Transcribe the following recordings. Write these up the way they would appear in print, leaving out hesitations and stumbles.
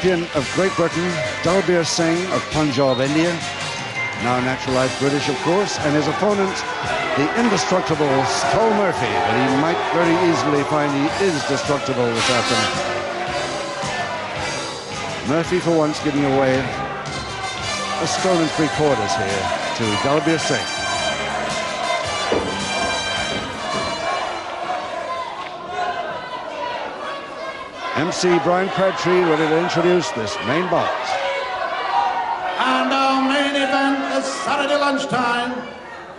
champion of Great Britain, Dalbir Singh of Punjab, India, now naturalized British, of course, and his opponent, the indestructible Skull Murphy, but he might very easily find he is destructible this afternoon. Murphy, for once, giving away a stone and 3/4 here to Dalbir Singh. MC Brian Crabtree ready to introduce this main bout. And our main event is Saturday lunchtime.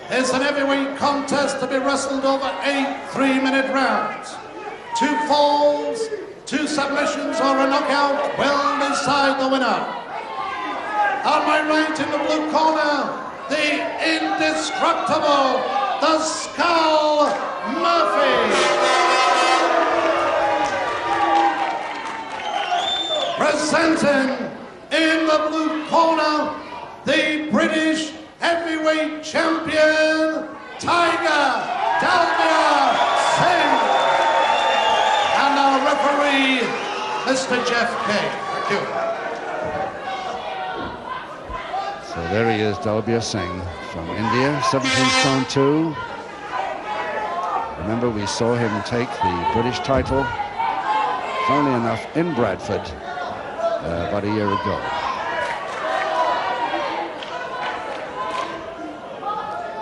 It's an heavyweight contest to be wrestled over 8 3-minute rounds. 2 falls, 2 submissions or a knockout will decide the winner. On my right in the blue corner, the indestructible, the Skull Murphy. Presenting in the blue corner, the British heavyweight champion, Tiger Dalbir Singh. And our referee, Mr. Jeff Kay. Thank you. So there he is, Dalbir Singh from India, 17 stone 2. Remember, we saw him take the British title, funnily enough, in Bradford about a year ago.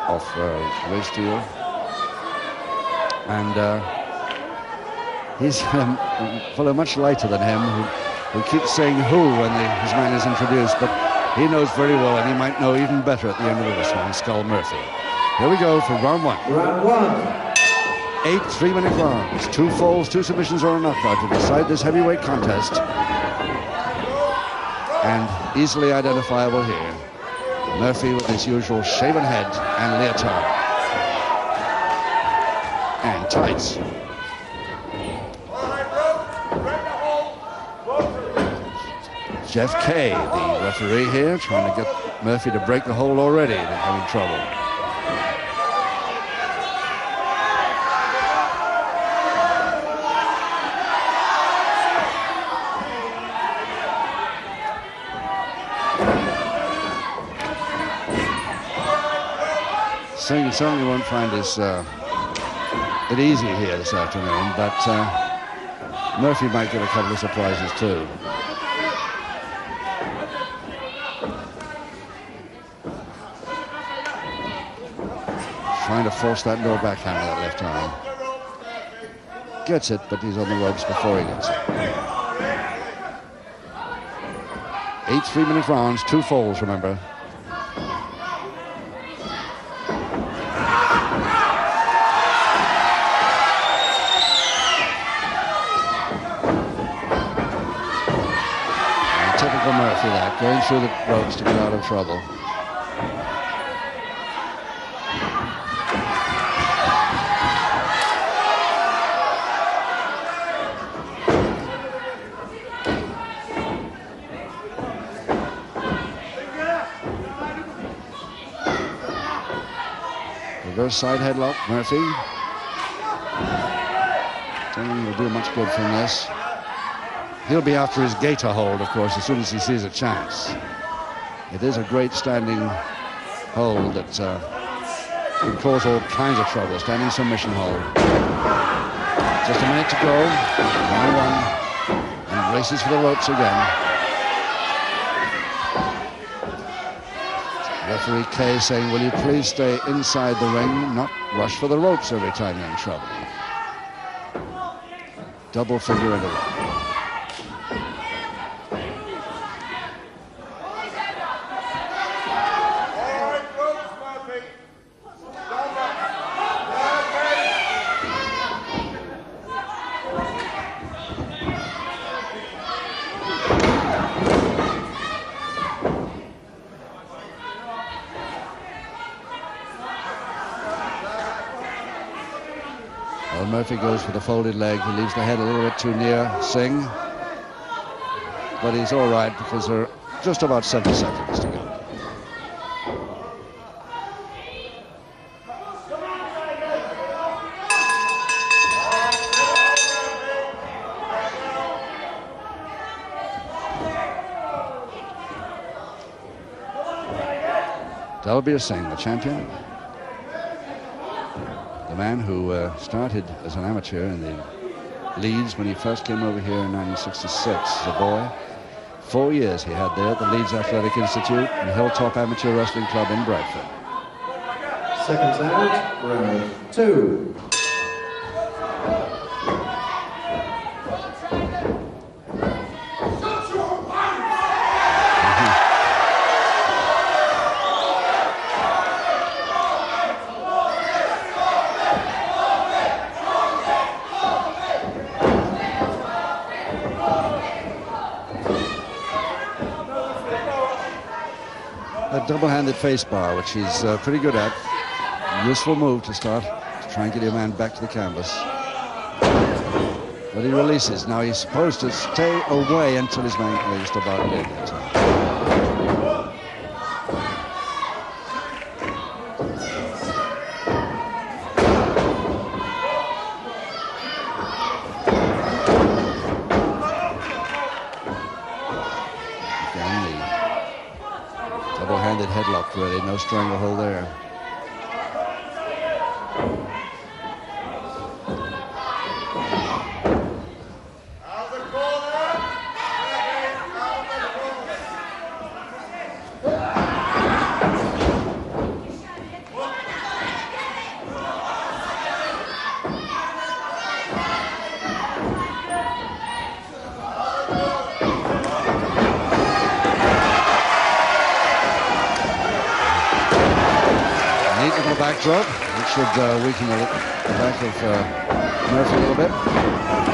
Off race deal. And he's a fellow much lighter than him who keeps saying who when his man is introduced, but he knows very well, and he might know even better at the end of this one, Skull Murphy. Here we go for round 1. Round 1. 8 3-minute rounds, 2 falls, 2 submissions or a knockout to decide this heavyweight contest. And easily identifiable here, Murphy with his usual shaven head and leotard. And tights. Jeff Kay, the referee here, trying to get Murphy to break the hold already. They're having trouble. Singh certainly won't find it easy here this afternoon, but Murphy might get a couple of surprises too. Trying to force that no backhand with that left arm. Gets it, but he's on the ropes before he gets it. 8 3-minute rounds, 2 falls, remember. Murphy that, going through the ropes to get out of trouble. Reverse side headlock, Murphy. Don't think he'll do much good from this. He'll be after his gator hold, of course, as soon as he sees a chance. It is a great standing hold that can cause all kinds of trouble. Standing submission hold. Just a minute to go. 1-1. And races for the ropes again. Referee Kay saying, will you please stay inside the ring, not rush for the ropes every time you're in trouble. Double figure into it. Murphy goes for the folded leg. He leaves the head a little bit too near Singh. But he's all right because there are just about 70 seconds to go. Dalbir Singh, the champion. The man who started as an amateur in the Leeds when he first came over here in 1966 as a boy. 4 years he had there at the Leeds Athletic Institute and Hilltop Amateur Wrestling Club in Bradford. Seconds out, round 2. A double-handed face bar, which he's pretty good at. Useful move to start, to try and get your man back to the canvas. But he releases. Now he's supposed to stay away until his man is just about dead. Double-handed headlock, really, no stranglehold there. Backdrop, which should weaken the back of Murphy a little bit,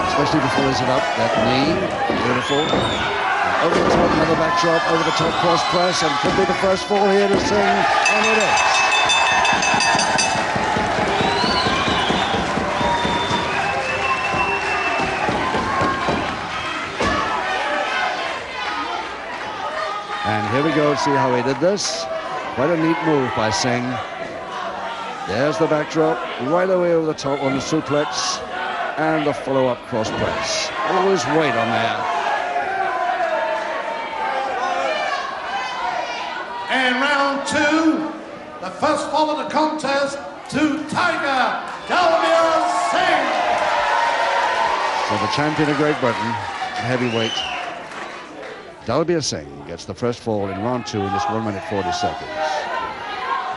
especially before he's up. That knee, beautiful. Over the top, another backdrop, over the top cross press, and could be the first fall here to Singh, and it is. And here we go, see how he did this. Quite a neat move by Singh. There's the backdrop, right away over the top on the suplex, and the follow-up cross press. Always weight on there. And round 2, the first fall of the contest to Tiger Dalbir Singh. So the champion of Great Britain, heavyweight, Dalbir Singh gets the first fall in round 2 in just 1 minute 40 seconds.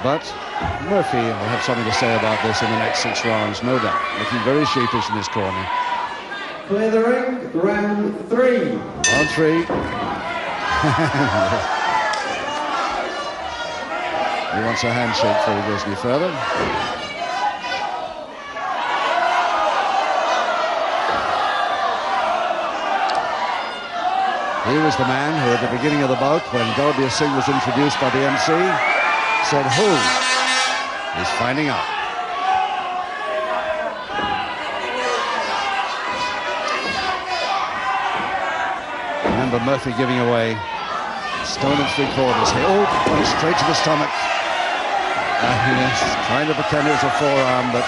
But Murphy will have something to say about this in the next 6 rounds, no doubt. Looking very sheepish in his corner. Clear the ring, round 3. Round 3. He wants a handshake before he goes any further. He was the man who, at the beginning of the bout, when Dalbir Singh was introduced by the MC, said, "Who is finding out?" Remember Murphy giving away stone and 3/4 here. Oh, went straight to the stomach. Yes, trying to pretend it was a forearm, but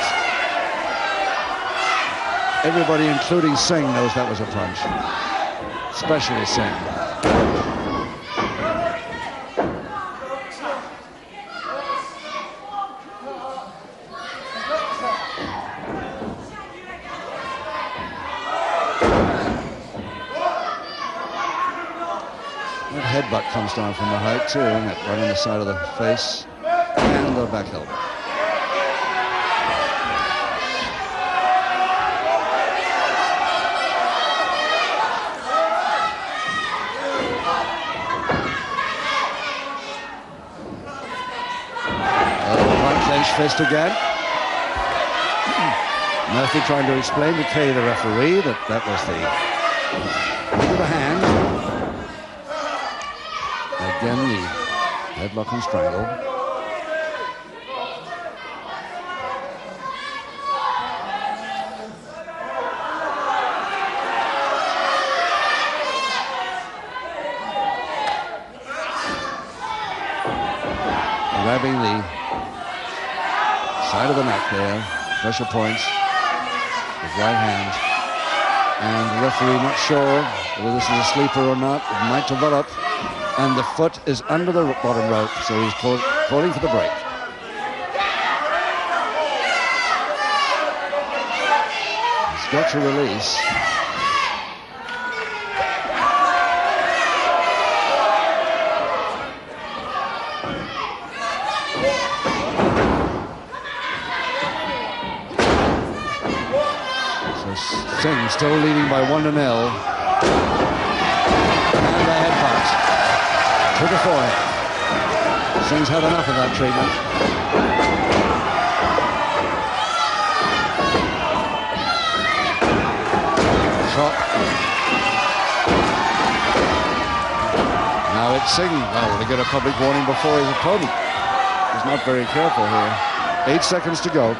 everybody, including Singh, knows that was a punch. Especially Singh. That headbutt comes down from the height too, and right on the side of the face and the back elbow. Fist again. Murphy trying to explain to Kay, the referee, that was the move of the hand. Again, the headlock and strangle. Grabbing the side of the neck there, pressure points, his right hand, and the referee not sure whether this is a sleeper or not. It might develop. and the foot is under the bottom rope, so he's calling for the break. He's got to release. Singh still leading by 1-0. And the headbutt to the forehead. Singh's had enough of that treatment. Shot. Now it's Singh. Oh, to get a public warning before his opponent. He's not very careful here. 8 seconds to go.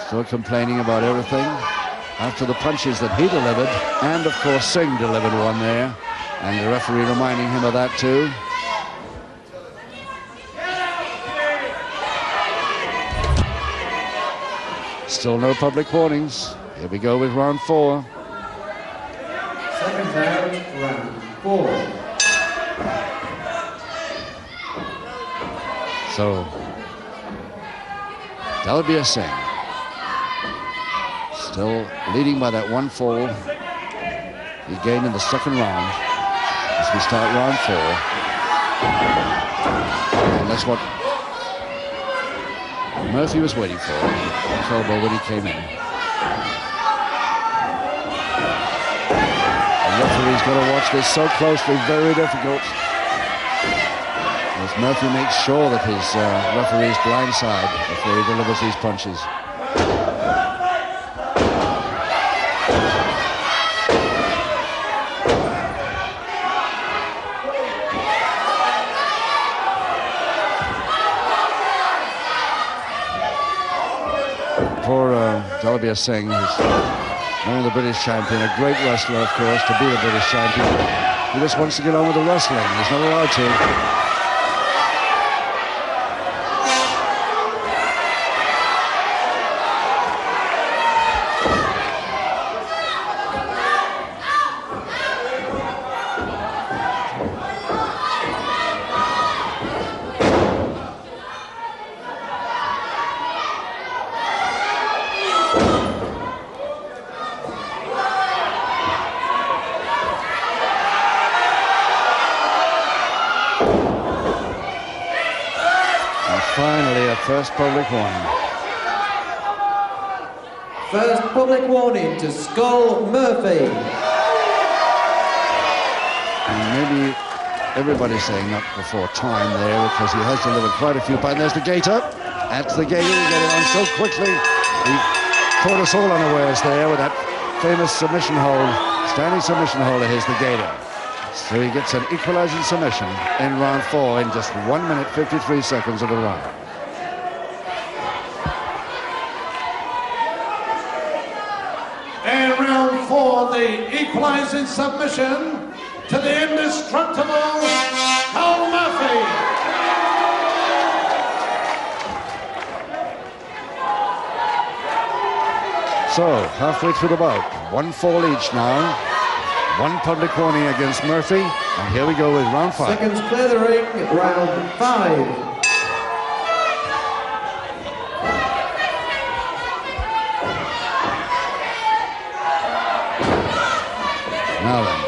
Still complaining about everything after the punches that he delivered, and of course Singh delivered one there, and the referee reminding him of that too. Still no public warnings. Here we go with round 4. Second round, round 4. So Dalbir Singh still leading by that 1 fall he gained in the second round as we start round 4. And that's what Murphy was waiting for. Elbow when he came in. The referee's got to watch this so closely, very difficult. As Murphy makes sure that his referee is blindside before he delivers these punches. For Dalbir Singh, who's known the British champion, a great wrestler, of course, to be the British champion. He just wants to get on with the wrestling. He's not allowed to. First public warning. First public warning to Skull Murphy. And maybe everybody's saying not before time there because he has delivered quite a few. And there's the gator. That's the gator. He got it on so quickly. He caught us all unawares there with that famous submission hold, standing submission hold of his, the gator. So he gets an equalizing submission in round 4 in just 1 minute 53 seconds of the round. In round 4, the equalizing submission to the indestructible Skull Murphy. So, halfway through the bout, 1 fall each now. 1 public warning against Murphy, and here we go with round 5. Seconds clear the ring, round 5. Now then,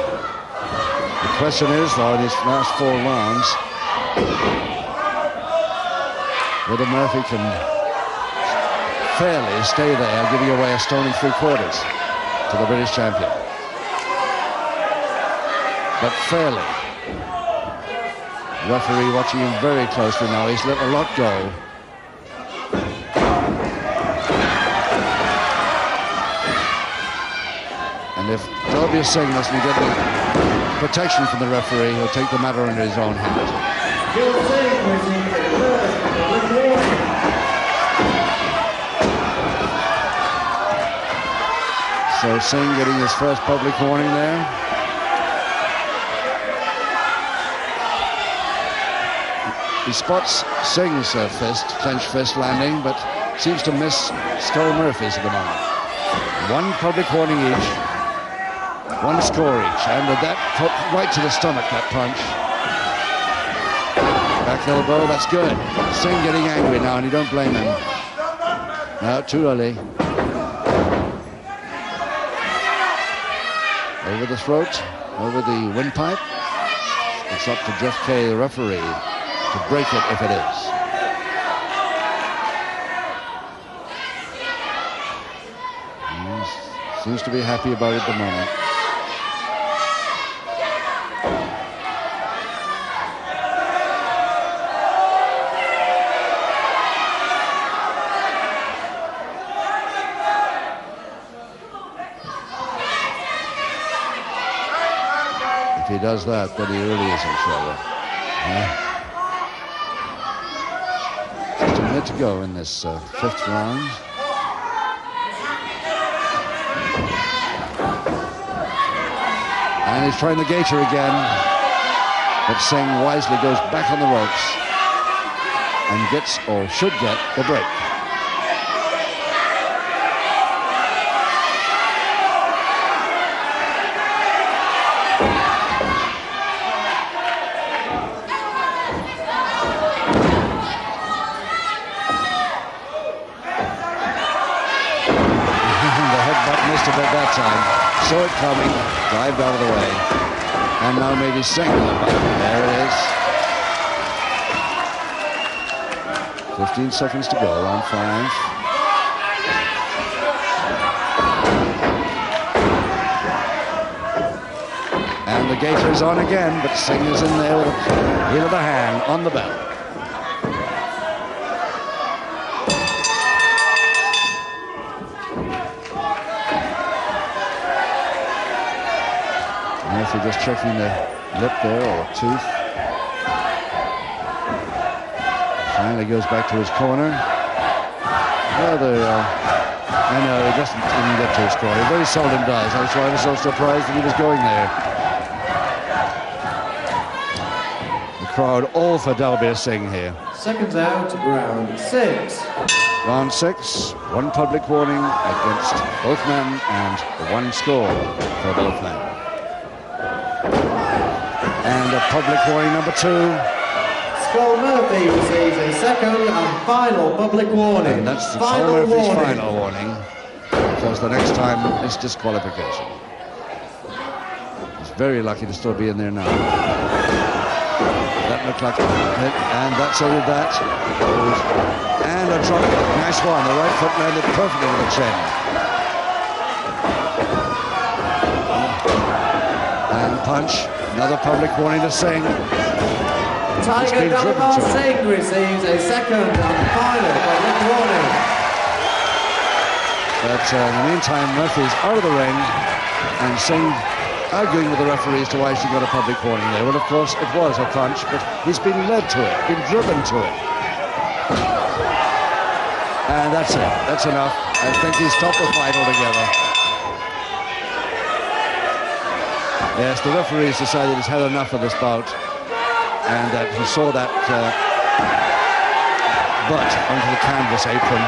the question is, though, in these last 4 rounds, whether Murphy can fairly stay there, giving away a 1 3/4 to the British champion. But fairly. Referee watching him very closely now. He's let a lot go. And if Dalbir Singh doesn't get the protection from the referee, he'll take the matter into his own hands. So Singh getting his first public warning there. He spots Singh's fist, clenched fist landing, but seems to miss Skull Murphy's at the moment. One public warning each, one score each, and with that right to the stomach, that punch. Back elbow, that's good. Singh getting angry now, and you don't blame him. No, too early. Over the throat, over the windpipe. It's up to Jeff Kay, the referee, to break it if it is. He seems to be happy about it at the moment. If he does that, then he really is in trouble. Just a minute to go in this fifth round. And he's trying the gaiter again, but Singh wisely goes back on the ropes and gets, or should get, the break. At that time, saw it coming, dived out of the way, and now maybe Singh in the back. There it is. 15 seconds to go, round 5. And the gaiter is on again, but Singh is in there with a heel of the hand on the bell. Murphy just checking the lip there, or tooth. Finally goes back to his corner. Rather, I know, he doesn't even get to his corner. He very seldom does. That's why I was so surprised that he was going there. The crowd all for Dalbir Singh here. Seconds out, round 6. Round 6, one public warning against both men and one score for both men. And a public warning number 2. Skull Murphy receives a second and final public warning. And that's the Skull Murphy's final warning, because the next time it's disqualification. He's very lucky to still be in there now. That looked like it, and that settled that. And a drop, nice one. The right foot landed perfectly with the chin. And punch. Another public warning to Singh. Tiger Dalbir Singh receives a second and final public warning. But in the meantime, Murphy's out of the ring, and Singh arguing with the referee as to why she got a public warning there. Well, of course, it was a punch, but he's been led to it, been driven to it. And that's it. That's enough. I think he's stopped the fight altogether. Yes, the referee's decided he's had enough of this bout, and that he saw that butt onto the canvas apron.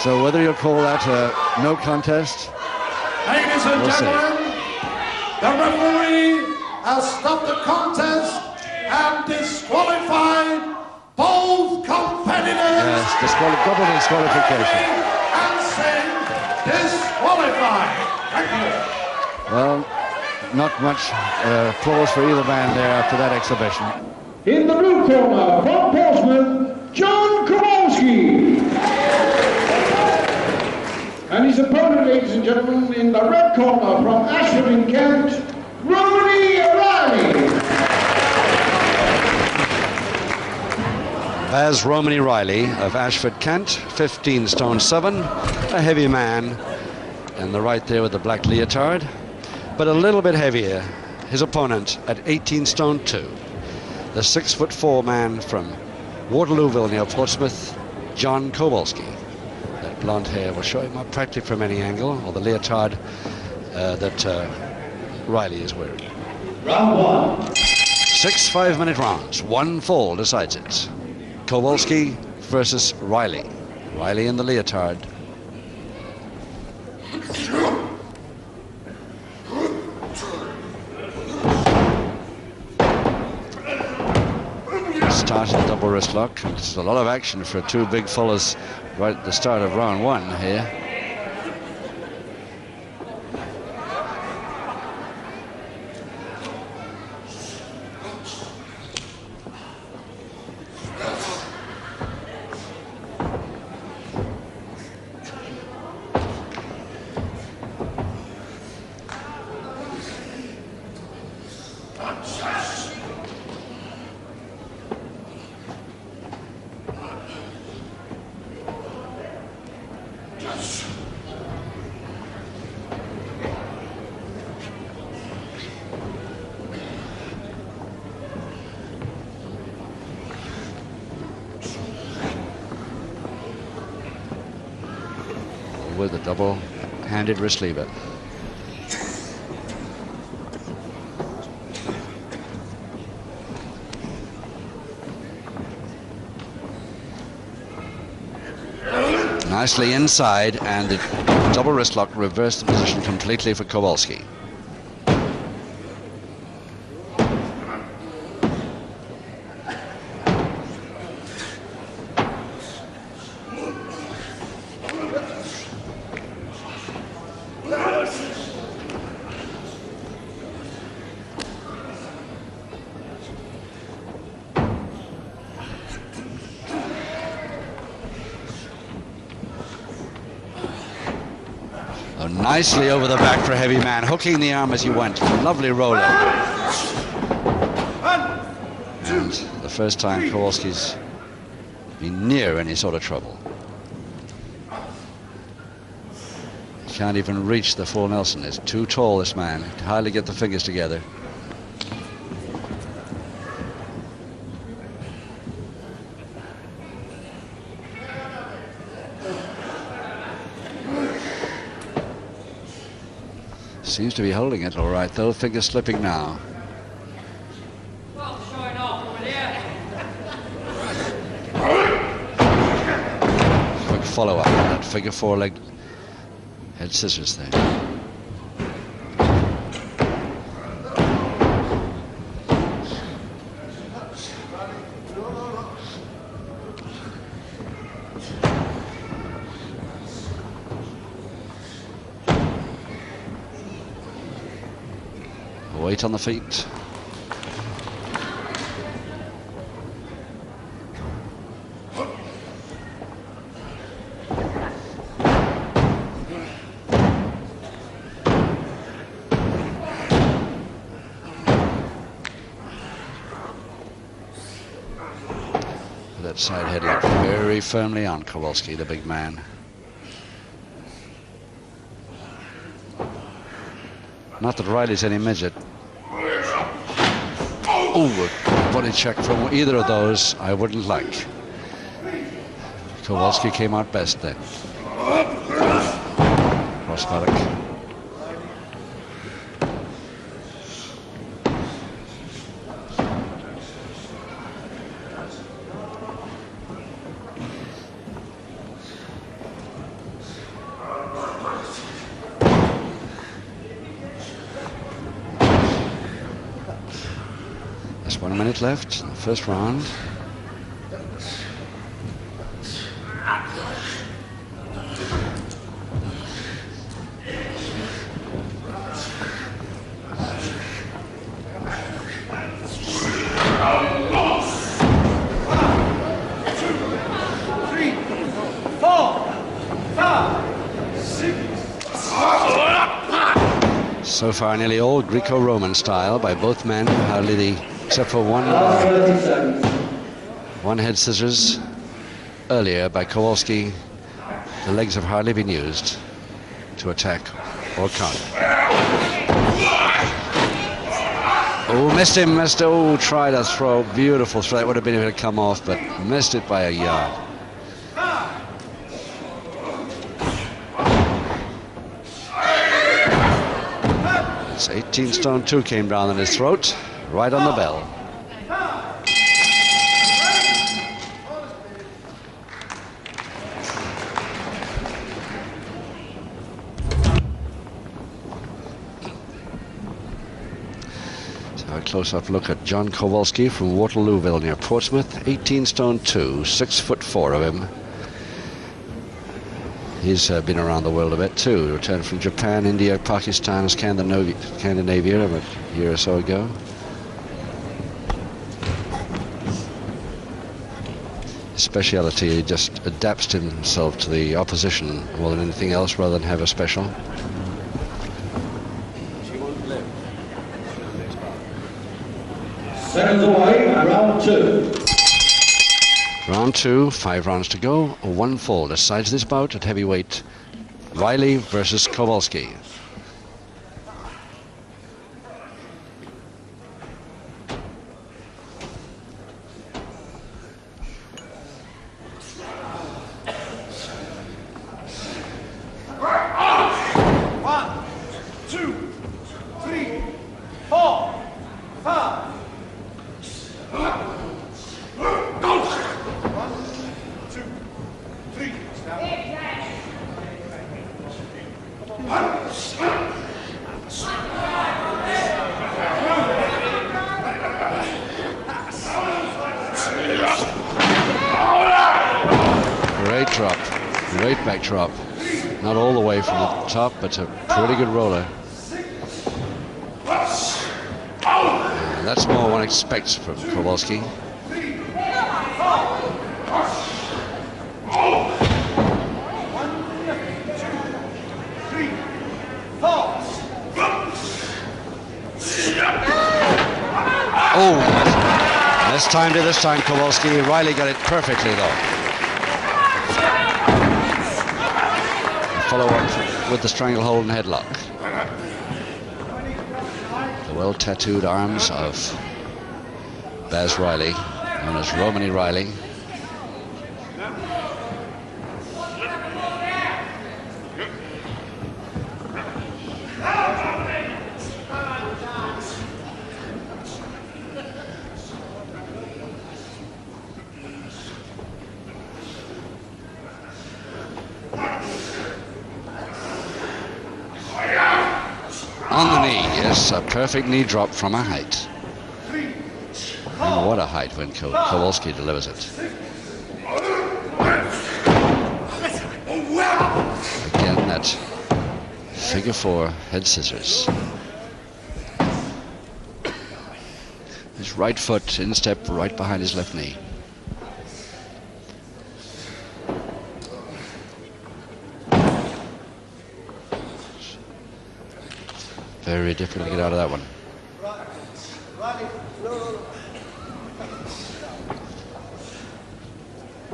So whether you'll call that no contest, ladies and gentlemen, the referee has stopped the contest and disqualified both competitors. Yes, double disqualification. And Singh disqualified. Thank you. Well, not much applause for either man there after that exhibition. In the blue corner, from Portsmouth, John Kowalski. And his opponent, ladies and gentlemen, in the red corner, from Ashford in Kent, Romany Riley. Baz Romany Riley of Ashford, Kent, 15 stone 7, a heavy man, and the right there with the black leotard, but a little bit heavier. His opponent at 18 stone 2, the 6'4" man from Waterlooville near Portsmouth, John Kowalski. That blonde hair will show him up practically from any angle, or the leotard that Riley is wearing. Round 1. 6 5-minute rounds. One fall decides it. Kowalski versus Riley. Riley in the leotard. Started double wrist lock. There's a lot of action for two big fellas right at the start of round 1 here. With a double-handed wrist lever. Nicely inside, and the double wrist lock reversed the position completely for Kowalski. Nicely over the back for a heavy man, hooking the arm as he went. Lovely roller. And the first time Kowalski's been near any sort of trouble. He can't even reach the full Nelson. He's too tall, this man. He can hardly get the fingers together. Seems to be holding it all right, though. Fingers slipping now. Quick follow-up on that figure 4 leg head scissors there. Weight on the feet. That side headlock very firmly on Kowalski, the big man. Not that Riley's any midget. Oh, a body check from either of those I wouldn't like. Kowalski came out best then. Cross paddock. There's 1 minute left in the first round. So far, nearly all Greco-Roman style by both men. Hardly except for one head scissors earlier by Kowalski. The legs have hardly been used to attack or counter. Oh, missed him, missed. Oh, tried a throw. Beautiful throw. That would have been if it had come off, but missed it by a yard. It's 18 stone 2 came down in his throat, right on the bell. So a close-up look at John Kowalski from Waterlooville near Portsmouth. 18 stone 2, 6'4" of him. He's been around the world a bit too. Returned from Japan, India, Pakistan, Scandinavia a year or so ago. His speciality, he just adapts himself to the opposition more than anything else, rather than have a special. Seconds away, round 2. Round 2, 5 rounds to go. One fall decides this bout at heavyweight. Riley versus Kowalski. Great drop, great back drop. Not all the way from the top, but a pretty good roller. And that's more one expects from Kowalski. Oh, mistimed it this time, Kowalski. Riley got it perfectly, though. Follow up with the stranglehold and headlock. The well-tattooed arms of Baz Riley, known as Romany Riley. On the knee, yes, a perfect knee drop from a height. And what a height when Kowalski delivers it. Again, that figure 4 head scissors. His right foot instep right behind his left knee. Very difficult to get out of that one.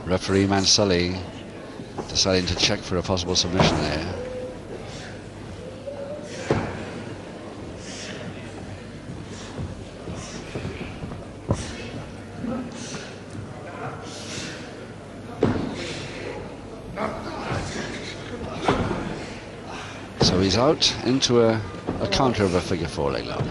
Referee Mansulli deciding to check for a possible submission there. So he's out into a counter of a figure 4 leg lock.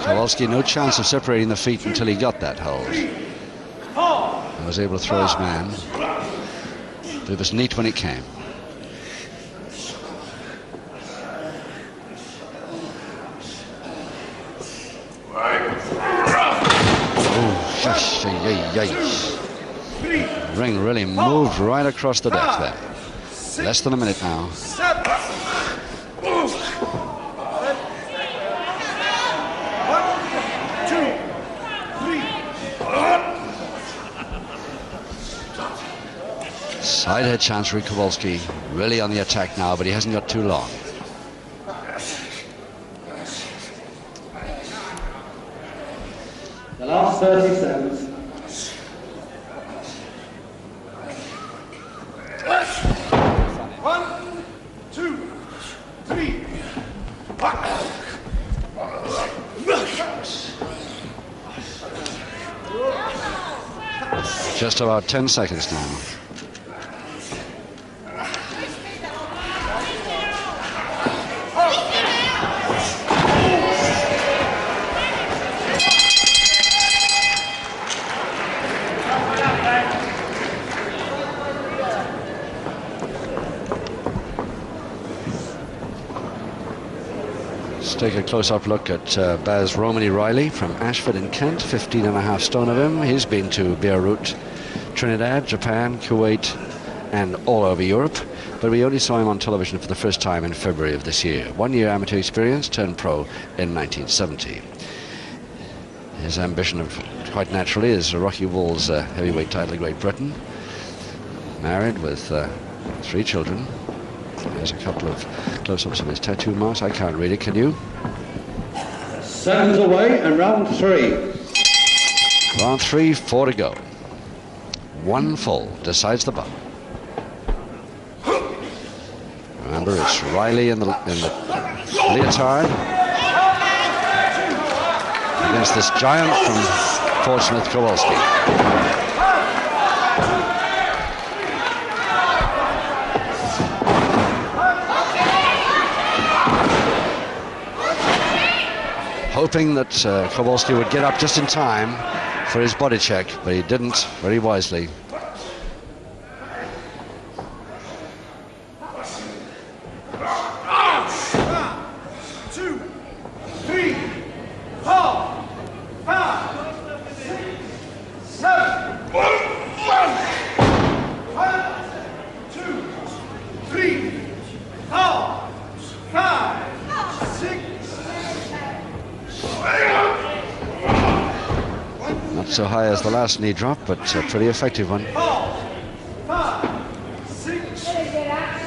Kowalski, no chance of separating the feet until he got that hold. He was able to throw his man, but it was neat when it came. Oh, ring really moved right across the deck there. Less than a minute now. Side head chance for Kowalski. Really on the attack now, but he hasn't got too long. The last 30 seconds. One, two, three. Just about 10 seconds now. Let's take a close-up look at Baz Romany Riley from Ashford in Kent, 15.5 stone of him. He's been to Beirut, Trinidad, Japan, Kuwait, and all over Europe, but we only saw him on television for the first time in February of this year. 1 year amateur experience, turned pro in 1970. His ambition, quite naturally, is Rocky Wool's heavyweight title in Great Britain. Married with 3 children. There's a couple of close-ups of his tattoo marks. I can't read it, can you? Seconds away and round 3. Round 3, 4 to go. 1 fall decides the bout. Remember, it's Riley in the leotard against this giant from Fort Smith, Kowalski. Hoping that Kowalski would get up just in time for his body check, but he didn't very wisely. One, 2, 3, 4, 5, 6, 7. 1, 2, 3, 4, 5, 6. Not so high as the last knee drop, but a pretty effective one. 4, 5, 6, 7, 8.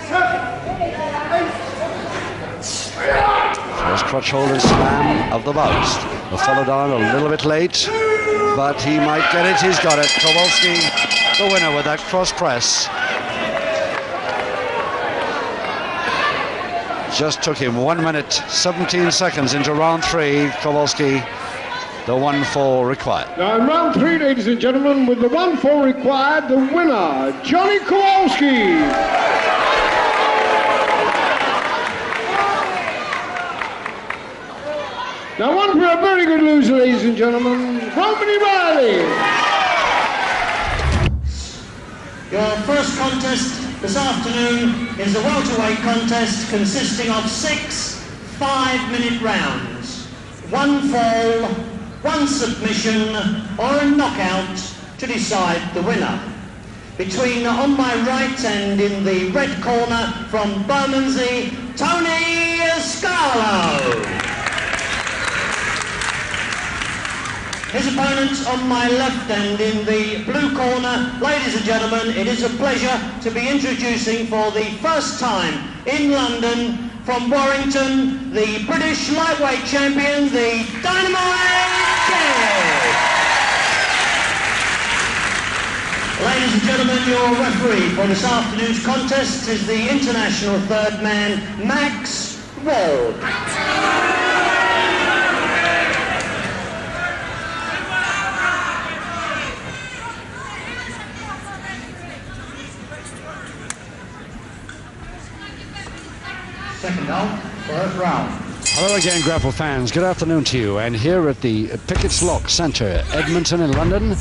First crutch hold and slam of the bout. Followed on a little bit late, but he might get it. He's got it. Kowalski, the winner with that cross press. Just took him 1 minute, 17 seconds into round 3. Kowalski, the 1 fall required. Now in round 3, ladies and gentlemen, with the 1 fall required, the winner, Johnny Kowalski. Now one for a very good loser, ladies and gentlemen, Romany Riley. Your first contest this afternoon is a welterweight contest consisting of 6 5-minute rounds. 1 fall, 1 submission or a knockout to decide the winner. Between on my right and in the red corner from Bermondsey, Tony Scarlo. His opponent on my left and in the blue corner, ladies and gentlemen, it is a pleasure to be introducing for the first time in London from Warrington, the British lightweight champion, the Dynamite Kid. Ladies and gentlemen, your referee for this afternoon's contest is the international third man, Max Wald. Second out, first round. Hello again, Grapple fans. Good afternoon to you. And here at the Pickett's Lock Centre, Edmonton in London,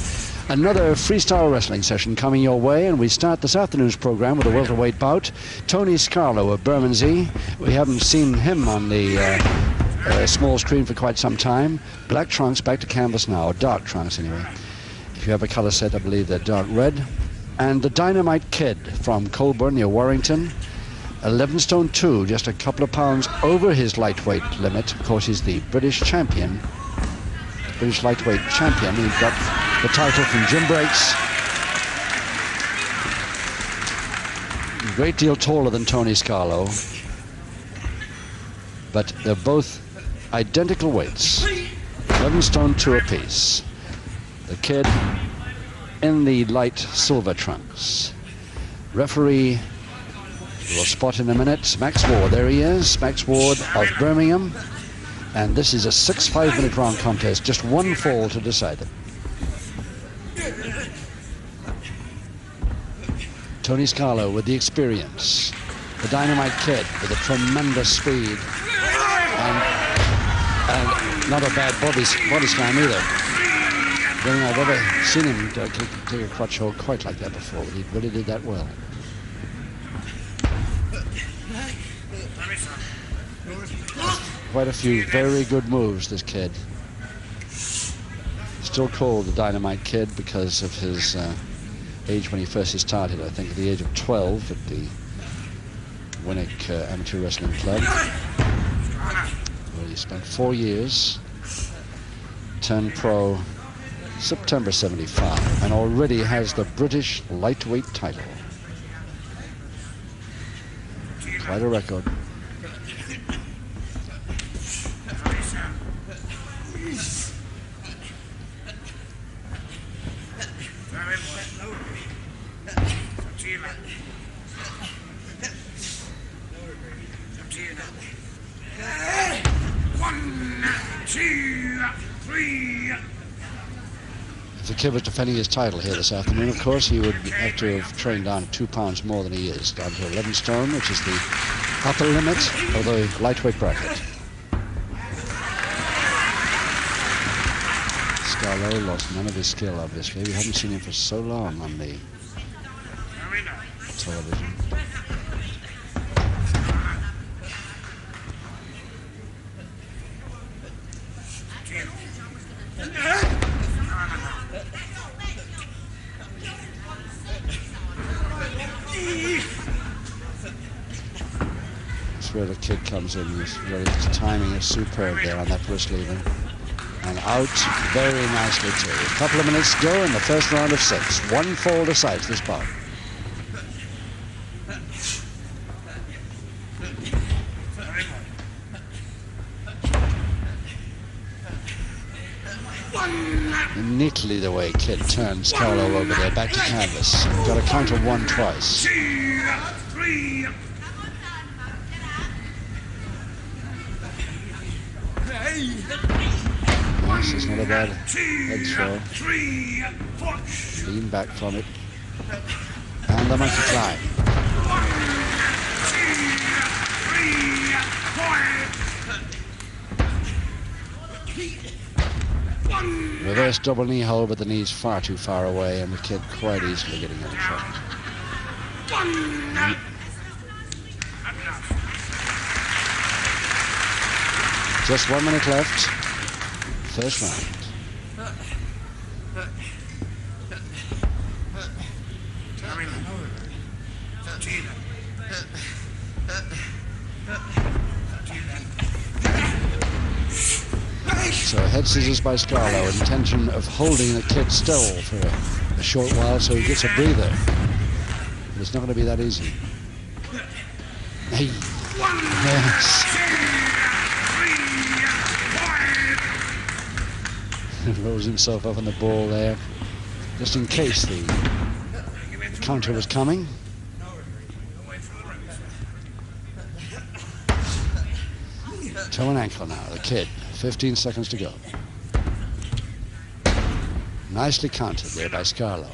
another freestyle wrestling session coming your way. And we start this afternoon's program with a welterweight bout. Tony Scarlo of Bermondsey. We haven't seen him on the small screen for quite some time. Black trunks, back to canvas now. Dark trunks, anyway. If you have a colour set, I believe they're dark red. And the Dynamite Kid from Colburn near Warrington. 11 stone 2, just a couple of pounds over his lightweight limit. Of course, he's the British champion, British lightweight champion. He got the title from Jim Breaks. great deal taller than Tony Scarlo, but they're both identical weights, 11 stone 2 apiece. The kid in the light silver trunks. Referee will spot in a minute. Max Ward, there he is, Max Ward of Birmingham. And this is a 6 5-minute round contest, just one fall to decide it. Tony Scarlo with the experience. The Dynamite Kid with a tremendous speed. And not a bad body slam either. I don't think I've ever seen him take a crutch hold quite like that before, but he really did that well. Quite a few very good moves, this kid. Still called the Dynamite Kid because of his age when he first started, I think at the age of 12 at the Winnick Amateur Wrestling Club. Well, he spent 4 years, turned pro September 75, and already has the British lightweight title. Quite a record. If the kid was defending his title here this afternoon, of course, he would have to have trained down 2 pounds more than he is, down to 11 stone, which is the upper limit of the lightweight bracket. Scarlo lost none of his skill, obviously. We haven't seen him for so long on the television. That's where the kid comes in. His timing is superb there on that wrist lever. And out very nicely too. A couple of minutes to go in the first round of 6. One fall decides this bout. Neatly the way Kid turns Scarlo over there, back to canvas. Got a count of 1 twice. 2, 3. Nice, it's not a bad head throw. Lean back from it. And the monkey climb. 1, 2, 3, 4. Reverse double knee hold, but the knee's far too far away, and the kid quite easily getting in trouble. Just 1 minute left. First round. So head scissors by Scarlo, intention of holding the kid still for a short while so he gets a breather. But it's not going to be that easy. Hey. Yes. Rolls himself up on the ball there, just in case the counter was coming. Toe and ankle now, the kid. 15 seconds to go. Nicely countered there by Scarlo.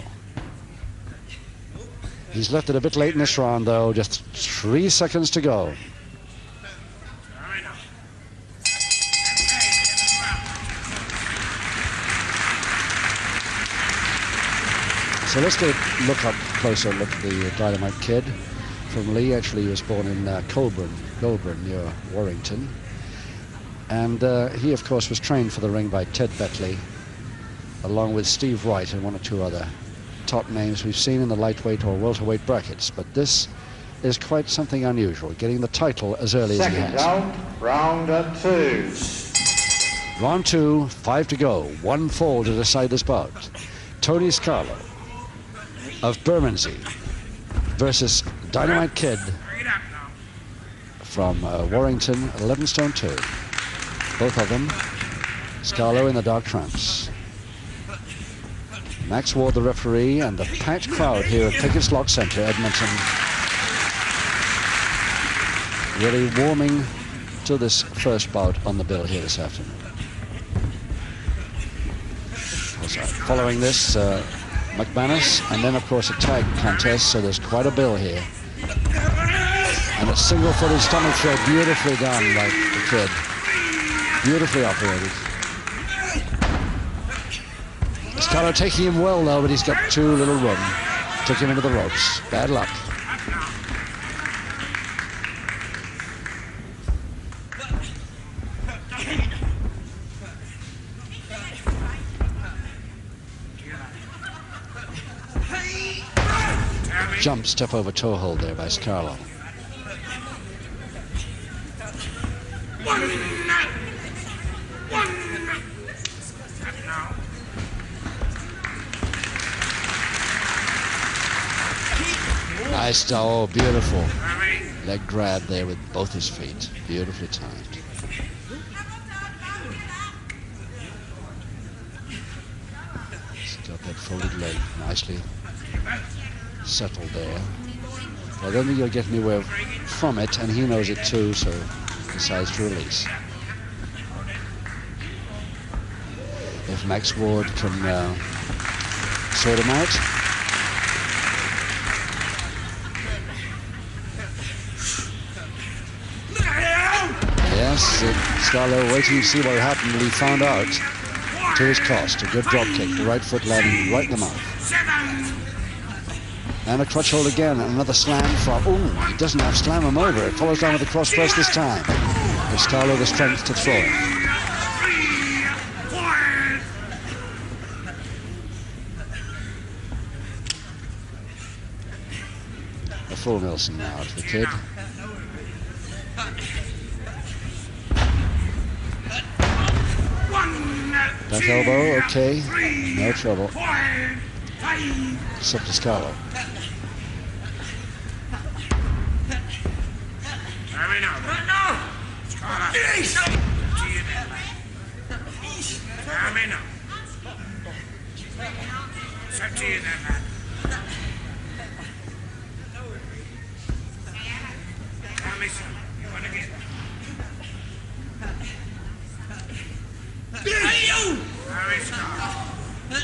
He's left it a bit late in this round, though. Just 3 seconds to go. So let's get a closer look at the Dynamite Kid from Lee. Actually, he was born in Goulburn near Warrington. And he, of course, was trained for the ring by Ted Betley, along with Steve Wright and 1 or 2 other top names we've seen in the lightweight or welterweight brackets. But this is quite something unusual, getting the title as early as he has. Round 2. Round 2, 5 to go. 1 fall to decide this bout. Tony Scarlo of Bermondsey versus Dynamite Kid Bring it up now. from Warrington, 11 stone 2. Both of them, Scarlo in the dark trance. Max Ward, the referee, and the packed crowd here at Pickett's Lock Centre, Edmonton, really warming to this first bout on the bill here this afternoon. Also, following this, McManus, and then of course a tag contest, so there's quite a bill here. And a single-footed stomach throw, beautifully done by the Kid. Beautifully operated. Scarlo taking him well though, but he's got too little room. Took him into the ropes. Bad luck. Jump, step over toe hold there by Scarlo. Nice, oh, beautiful. Leg grab there with both his feet. Beautifully timed. He's got that folded leg nicely settled there. I don't think he'll get anywhere from it, and he knows it too, so decides to release. If Max Ward can sort him out. Yes, Scarlo waiting to see what happened, but he found out to his cost. A good drop kick, the right foot landing right in the mouth. And a crutch hold again, and another slam from, he doesn't have slam him over. It follows down with the cross press this time. Gives Scarlo the strength to throw him. A full Nelson now to the Kid. Back elbow, okay, no trouble. Except to Scarlo.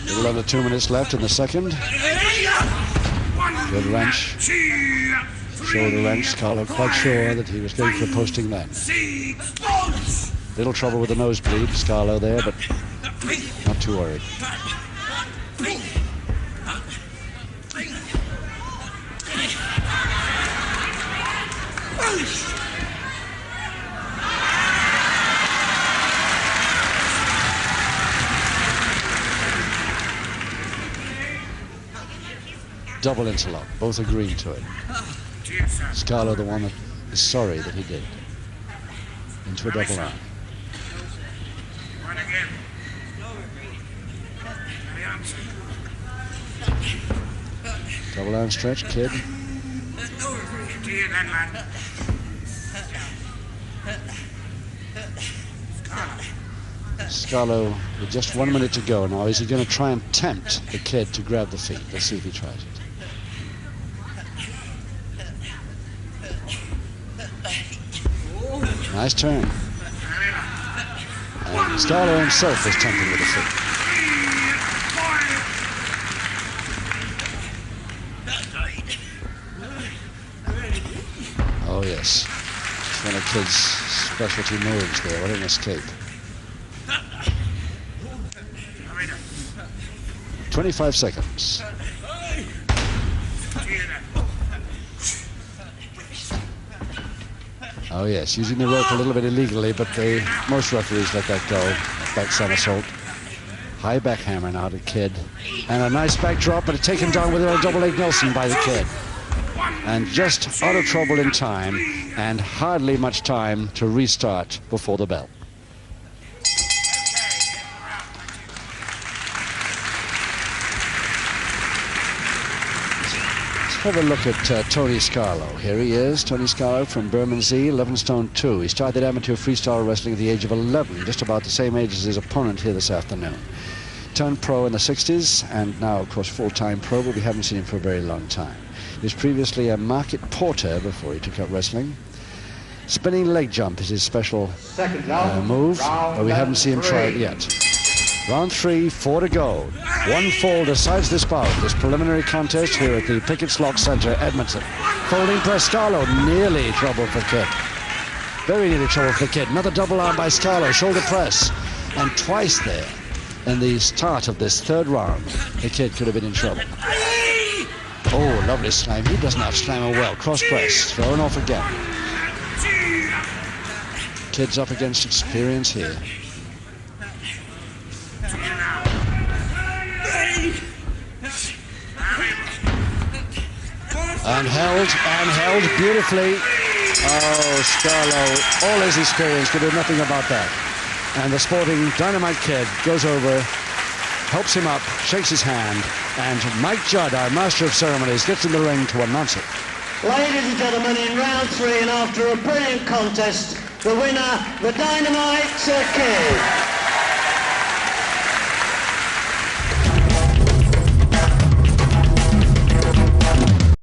Little under 2 minutes left in the second. Good wrench. Shoulder wrench. Scarlo quite sure that he was going for a posting then. Little trouble with the nosebleed. Scarlo there, but not too worried. Double interlock, both agreeing to it. Scarlo, the one that is sorry that he did. Into a double arm. Double arm stretch, Kid. Scarlo with just 1 minute to go now. Is he going to try and tempt the Kid to grab the feet? Let's see if he tries it. Nice turn. And Scarlo himself is tempting with the feet. Oh yes, it's one of Kid's specialty moves there. What an escape. 25 seconds. Oh yes, using the rope a little bit illegally, but most referees let that go. Back somersault. High back hammer now to Kid. And a nice back drop, but taken down with a double leg Nelson by the Kid. And just out of trouble in time, and hardly much time to restart before the bell. Have a look at Tony Scarlo. Here he is, Tony Scarlo from Bermondsey, 11 stone 2. He started amateur freestyle wrestling at the age of 11, just about the same age as his opponent here this afternoon. Turned pro in the 60s, and now, of course, full-time pro, but we haven't seen him for a very long time. He was previously a market porter before he took up wrestling. Spinning leg jump is his special move, but we haven't seen him try it yet. Round 3, 4 to go. One fall decides this bout, this preliminary contest here at the Pickett Slot Center, Edmonton. Folding press, Scarlo, nearly trouble for Kid. Very nearly trouble for Kid. Another double arm by Scarlo, shoulder press. And twice there in the start of this third round, the Kid could have been in trouble. Oh, lovely slam. He doesn't have slammer well. Cross press, thrown off again. Kid's up against experience here. And held beautifully. Oh, Scarlo, all his experience could do nothing about that. And the sporting Dynamite Kid goes over, helps him up, shakes his hand, and Mike Judd, our master of ceremonies, gets in the ring to announce it. Ladies and gentlemen, in round 3, and after a brilliant contest, the winner, the Dynamite Kid.